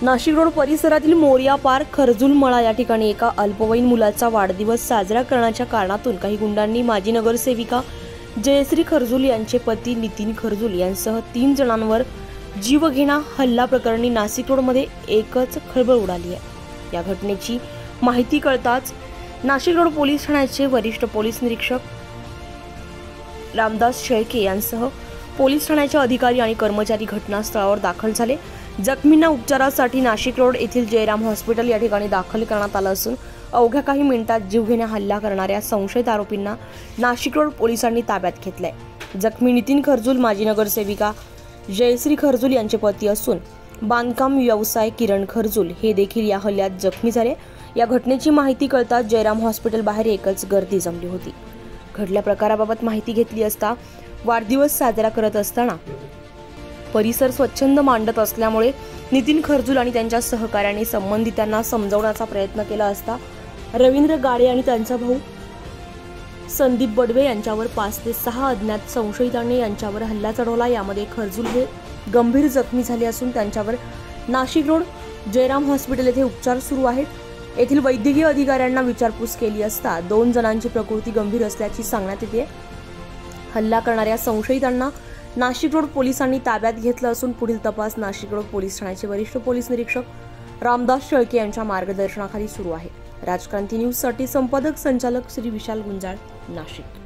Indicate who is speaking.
Speaker 1: Nashik road परिसरातील Moriya park खरजुल मळा या ठिकाणी एका अल्पवयीन मुलाचा वाढदिवस साजरा करण्याच्या कारणातून काही गुंडांनी माजी नगरसेविका जयश्री खरजुल यांचे पती नितीन खरजुल यांसह 3 जणांवर जीवघेणा हल्ला प्रकरणी नाशिक रोडमध्ये एकच खळबळ उडाली आहे। या घटनेची माहिती कळताच नाशिक रोड पोलीस ठाण्याचे वरिष्ठ पोलीस निरीक्षक रामदास शेळके यांसह पोलीस ठाण्याचे अधिकारी आणि कर्मचारी घटनास्थळावर दाखल झाले। जखमींना उपचारासाठी नाशिक रोड येथील जयराम हॉस्पिटल या ठिकाणी दाखल करण्यात आलं असून अवघ्या काही मिनिटात जीवघेणा हल्ला करणाऱ्या संशयित आरोपींना नाशिक रोड पोलिसांनी ताब्यात घेतलंय। जखमी नितीन खरजुल माजी नगरसेविका जयश्री खरजुल यांचे पती असून बांधकाम व्यवसाय किरण खरजुल हे देखील या हल्ल्यात जखमी झाले। या घटनेची माहिती कळताच जयराम हॉस्पिटल बाहेर एकच गर्दी जमली होती। घडल्या प्रकाराबाबत माहिती घेतली असता वाढदिवस साजरा करत असताना परिसर स्वच्छंद मांडत असल्यामुळे नितीन खरजुल आणि त्यांच्या सहकाऱ्यांनी संबंधितांना समजावण्याचा प्रयत्न केला असता रवींद्र गाडे आणि त्यांचा भाऊ संदीप बडवे यांच्यावर 5 ते 6 अज्ञात संशयितांनी यांच्यावर हल्ला चढवला। यामध्ये खरजुल हे गंभीर जखमी झाले असून त्यांच्यावर नाशिक रोड जयराम हॉस्पिटल येथे उपचार सुरू आहेत। येथील वैद्यकीय अधिकाऱ्यांना विचारपूस केली असता 2 जणांची प्रकृती गंभीर असल्याची सांगण्यात येते। हल्ला करणाऱ्या संशयितांना नाशिक रोड पोलिसांनी ताब्यात घेतलं असून पुढील तपास नाशिक रोड पोलीस ठाण्याचे वरिष्ठ पोलीस निरीक्षक रामदास शेळके यांच्या मार्गदर्शनाखाली सुरू आहे। राजक्रांती न्यूज साठी संपादक संचालक श्री विशाल गुंजाळ, नाशिक।